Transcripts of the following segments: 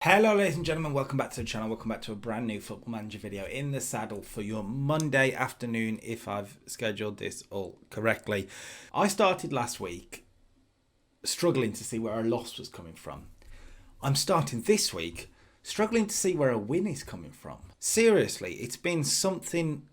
Hello ladies and gentlemen, welcome back to the channel, welcome back to a brand new Football Manager video in the saddle for your Monday afternoon if I've scheduled this all correctly. I started last week struggling to see where a loss was coming from. I'm starting this week struggling to see where a win is coming from. Seriously, it's been something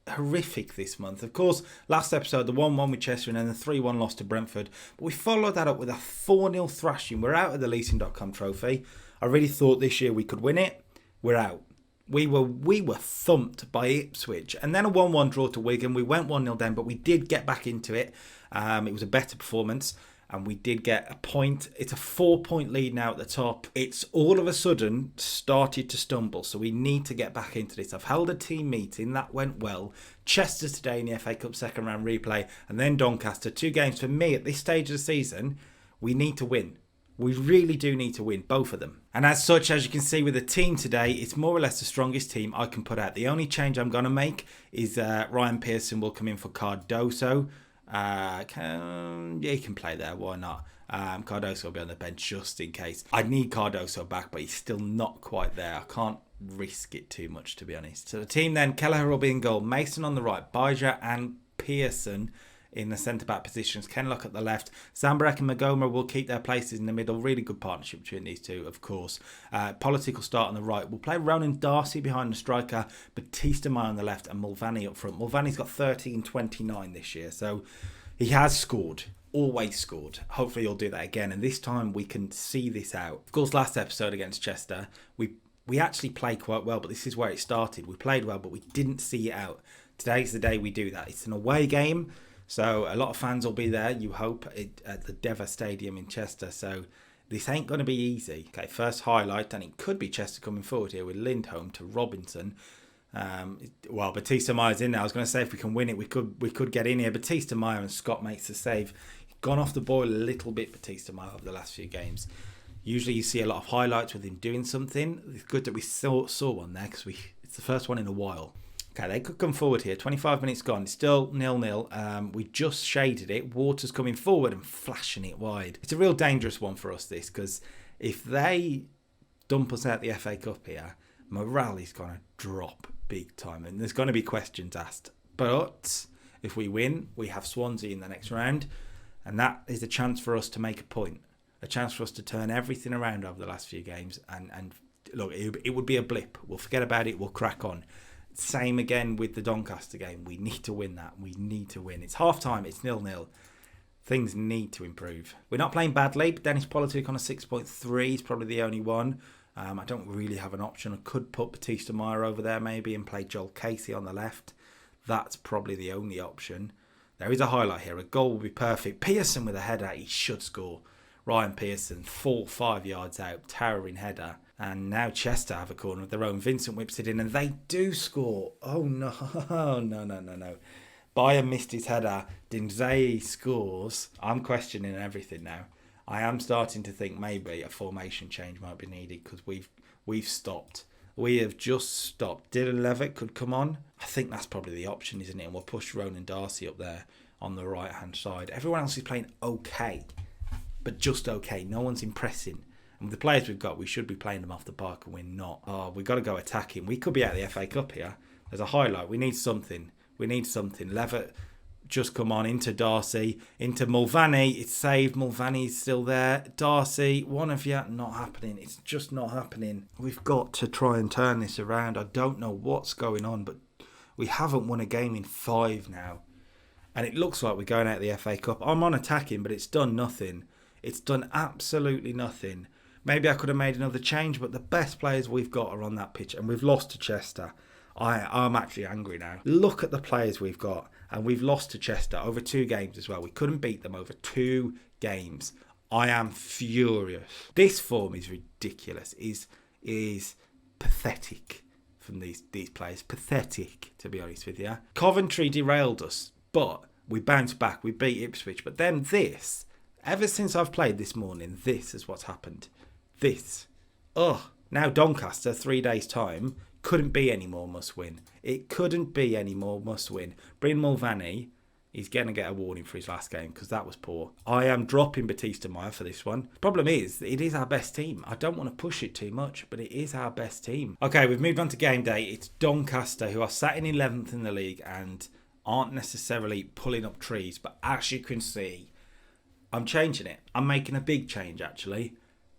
horrific this month. Of course, last episode, the 1-1 with Chester and then the 3-1 loss to Brentford. But we followed that up with a 4-0 thrashing. We're out of the Leasing.com trophy. I really thought this year we could win it. We're out. We were thumped by Ipswich. And then a 1-1 draw to Wigan. We went 1-0 down, but we did get back into it. It was a better performance. And we did get a point. It's a 4-point lead now at the top. It's all of a sudden started to stumble. So we need to get back into this. I've held a team meeting. That went well. Chester today in the FA Cup second round replay. And then Doncaster. 2 games for me at this stage of the season. We need to win. We really do need to win, both of them. And as such, as you can see with the team today, it's more or less the strongest team I can put out. The only change I'm going to make is Ryan Pearson will come in for Cardoso. He can play there, why not? Cardoso will be on the bench just in case. I need Cardoso back, but he's still not quite there. I can't risk it too much, to be honest. So the team then, Kelleher will be in goal, Mason on the right, Baja and Pearson in the centre-back positions. Kenlock at the left. Zambarek and Magoma will keep their places in the middle. Really good partnership between these two, of course. Politic will start on the right. We'll play Ronan Darcy behind the striker, Batista Mai on the left, and Mulvaney up front. Mulvaney's got 30-29 this year, so he has scored. Always scored. Hopefully he'll do that again, and this time we can see this out. Of course, last episode against Chester, we actually played quite well, but this is where it started. We played well, but we didn't see it out. Today's the day we do that. It's an away game. So a lot of fans will be there, you hope, at the Deva Stadium in Chester. So this ain't going to be easy. Okay, first highlight, and it could be Chester coming forward here with Lindholm to Robinson. Batista Mai's in there. I was going to say if we can win it, we could get in here. Batista Mai and Scott makes the save. Gone off the boil a little bit, Batista Mai, over the last few games. Usually you see a lot of highlights with him doing something. It's good that we saw one there because it's the first one in a while. Okay, they could come forward here. 25 minutes gone. It's still 0-0. We just shaded it. Waters coming forward and flashing it wide. It's a real dangerous one for us, this, because if they dump us out the FA Cup here, morale is going to drop big time. And there's going to be questions asked. But if we win, we have Swansea in the next round. And that is a chance for us to make a point. A chance for us to turn everything around over the last few games. And look, it would be a blip. We'll forget about it. We'll crack on. Same again with the Doncaster game. We need to win that. We need to win. It's half time. It's 0-0. Things need to improve. We're not playing badly. But Dennis Politic on a 6.3 is probably the only one. I don't really have an option. I could put Batista Meyer over there maybe and play Joel Casey on the left. That's probably the only option. There is a highlight here. A goal will be perfect. Pearson with a header. He should score. Ryan Pearson, 4-5 yards out. Towering header. And now Chester have a corner of their own. Vincent whips it in and they do score. Oh, no. No. Bayer missed his header. Dinzei scores. I'm questioning everything now. I am starting to think maybe a formation change might be needed because we've stopped. We have just stopped. Dylan Levitt could come on. I think that's probably the option, isn't it? And we'll push Ronan Darcy up there on the right-hand side. Everyone else is playing okay, but just okay. No one's impressing. And with the players we've got, we should be playing them off the park, and we're not. Oh, we've got to go attacking. We could be out of the FA Cup here. There's a highlight. We need something. Levitt just come on into Darcy, into Mulvaney. It's saved. Mulvaney's still there. Darcy, one of you, not happening. It's just not happening. We've got to try and turn this around. I don't know what's going on, but we haven't won a game in 5 now. And it looks like we're going out of the FA Cup. I'm on attacking, but it's done nothing. It's done absolutely nothing. Maybe I could have made another change, but the best players we've got are on that pitch, and we've lost to Chester. I'm actually angry now. Look at the players we've got, and we've lost to Chester over 2 games as well. We couldn't beat them over 2 games. I am furious. This form is ridiculous. Is pathetic from these players. Pathetic, to be honest with you. Coventry derailed us, but we bounced back. We beat Ipswich, but then this. Ever since I've played this morning, this is what's happened. This. Now Doncaster, 3 days' time, couldn't be any more must win. It couldn't be any more must win. Bryn Mulvaney, he's going to get a warning for his last game because that was poor. I am dropping Batista Maya for this one. Problem is, it is our best team. I don't want to push it too much, but it is our best team. Okay, we've moved on to game day. It's Doncaster, who are sat in 11th in the league and aren't necessarily pulling up trees. But as you can see, I'm changing it. I'm making a big change, actually.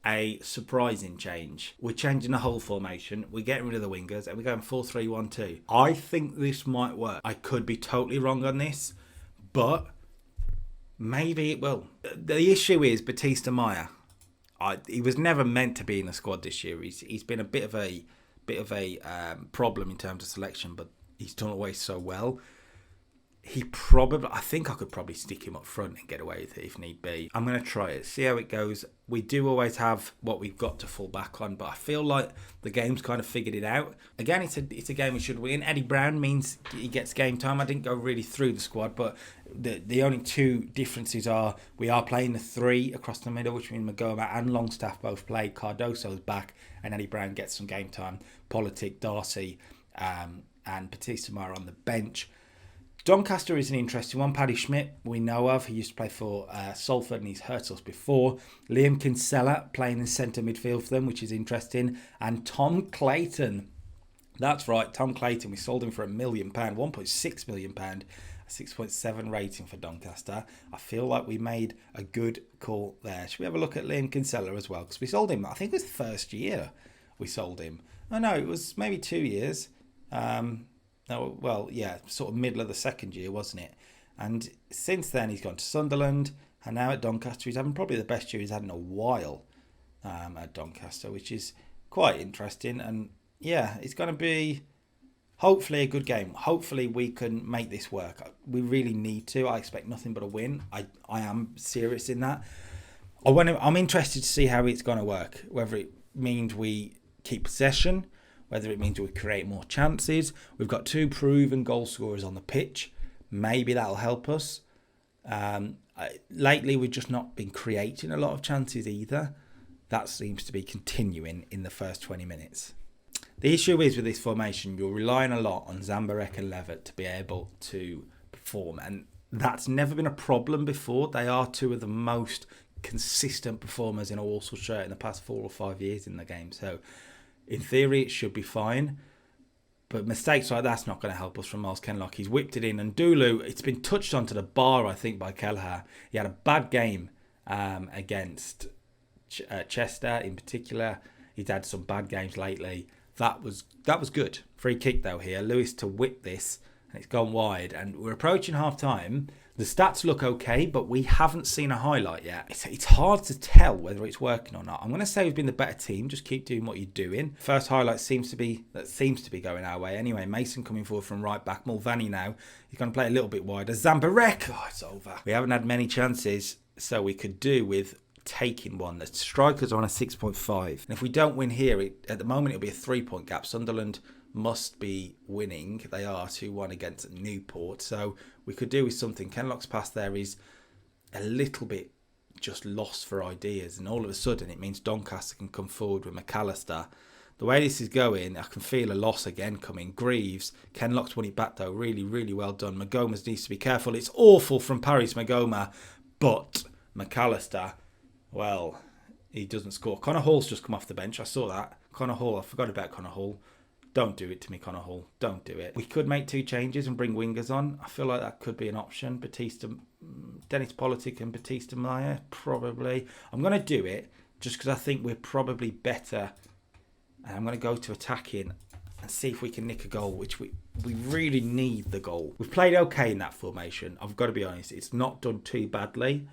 A surprising change. We're changing the whole formation. We're getting rid of the wingers and we're going 4-3-1-2. I think this might work. I could be totally wrong on this, but maybe it will. The issue is Batista Maya. He was never meant to be in the squad this year. He's been a bit of a problem in terms of selection, but he's done away so well. I think I could probably stick him up front and get away with it if need be. I'm going to try it, see how it goes. We do always have what we've got to fall back on, but I feel like the game's kind of figured it out. Again, it's a game we should win. Eddie Brown means he gets game time. I didn't go really through the squad, but the only two differences are we are playing the three across the middle, which means Magoma and Longstaff both played. Cardoso's back, and Eddie Brown gets some game time. Politic, Darcy, and Batista Maya on the bench. Doncaster is an interesting one. Paddy Schmidt, we know of. He used to play for Salford and he's hurt us before. Liam Kinsella playing in centre midfield for them, which is interesting. And Tom Clayton. That's right, Tom Clayton. We sold him for £1 million, £1.6 million, a 6.7 rating for Doncaster. I feel like we made a good call there. Should we have a look at Liam Kinsella as well? Because we sold him, I think it was the first year we sold him. Oh no, it was maybe 2 years. No, well, yeah, sort of middle of the second year, wasn't it? And since then, he's gone to Sunderland, and now at Doncaster, he's having probably the best year he's had in a while at Doncaster, which is quite interesting. And yeah, it's going to be hopefully a good game. Hopefully we can make this work. We really need to. I expect nothing but a win. I am serious in that. I'm interested to see how it's going to work, whether it means we keep possession, whether it means we create more chances. We've got two proven goal scorers on the pitch. Maybe that'll help us. Lately, we've just not been creating a lot of chances either. That seems to be continuing in the first 20 minutes. The issue is with this formation, you're relying a lot on Zambarek and Levitt to be able to perform. And that's never been a problem before. They are two of the most consistent performers in a Walsall shirt in the past 4 or 5 years in the game. So in theory, it should be fine. But mistakes like that's not going to help us from Miles Kenlock. He's whipped it in. And Dulu, it's been touched onto the bar, I think, by Kelleher. He had a bad game against Chester in particular. He's had some bad games lately. That was good. Free kick, though, here. Lewis to whip this. And it's gone wide. And we're approaching half-time. The stats look okay, but we haven't seen a highlight yet. It's hard to tell whether it's working or not. I'm going to say we've been the better team. Just keep doing what you're doing. First highlight seems to be going our way. Anyway, Mason coming forward from right back. Mulvaney now. He's going to play a little bit wider. Zambarek. Oh, it's over. We haven't had many chances, so we could do with taking one. The strikers are on a 6.5. And if we don't win here, at the moment it'll be a 3-point gap. Sunderland must be winning. They are 2-1 against Newport, so we could do with something. Kenlock's pass there is a little bit just lost for ideas, and all of a sudden it means Doncaster can come forward with McAllister. The way this is going, I can feel a loss again coming. Greaves, Kenlock's won it back though. Really, really well done. Magomas needs to be careful. It's awful from Paris Magoma, but McAllister, well, he doesn't score. Connor Hall's just come off the bench. I saw that. Connor Hall, I forgot about Connor Hall. Don't do it to me, Connor Hall. Don't do it. We could make 2 changes and bring wingers on. I feel like that could be an option. Dennis Politic and Batista Maya, probably. I'm going to do it just because I think we're probably better. And I'm going to go to attacking and see if we can nick a goal, which we really need the goal. We've played okay in that formation. I've got to be honest. It's not done too badly,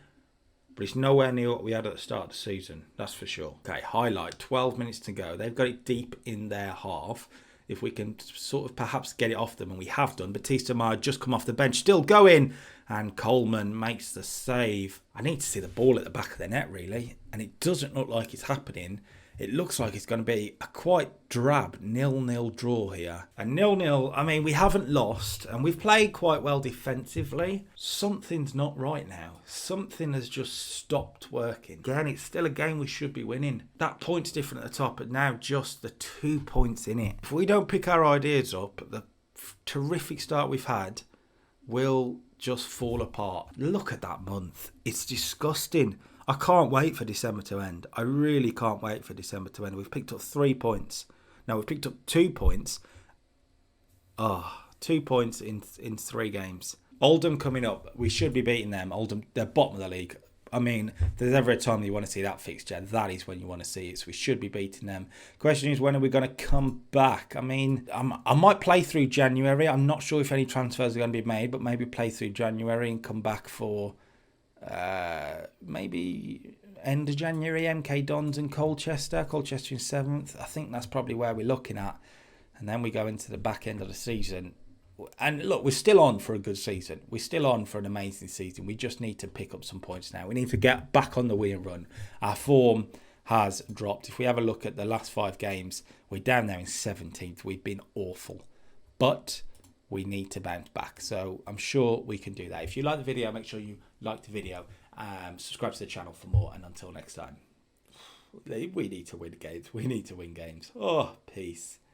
but it's nowhere near what we had at the start of the season. That's for sure. Okay, highlight. 12 minutes to go. They've got it deep in their half. If we can sort of perhaps get it off them, and we have done. Batista Maya just come off the bench, still going, and Coleman makes the save. I need to see the ball at the back of the net, really, and it doesn't look like it's happening. It looks like it's going to be a quite drab 0-0 draw here. A 0-0, I mean, we haven't lost, and we've played quite well defensively. Something's not right now. Something has just stopped working. Again, it's still a game we should be winning. That point's different at the top, but now just the 2 points in it. If we don't pick our ideas up, the terrific start we've had will just fall apart. Look at that month. It's disgusting. I can't wait for December to end. I really can't wait for December to end. We've picked up 3 points. Now, we've picked up 2 points. 2 points in 3 games. Oldham coming up. We should be beating them. Oldham, they're bottom of the league. I mean, if there's ever a time you want to see that fixture, that is when you want to see it. So we should be beating them. Question is, when are we going to come back? I mean, I might play through January. I'm not sure if any transfers are going to be made, but maybe play through January and come back for maybe end of January, MK Dons and Colchester. Colchester in 7th. I think that's probably where we're looking at. And then we go into the back end of the season. And look, we're still on for a good season. We're still on for an amazing season. We just need to pick up some points now. We need to get back on the win run. Our form has dropped. If we have a look at the last 5 games, we're down there in 17th. We've been awful. But we need to bounce back. So I'm sure we can do that. If you like the video, make sure you like the video. Subscribe to the channel for more. And until next time, we need to win games. We need to win games. Oh, peace.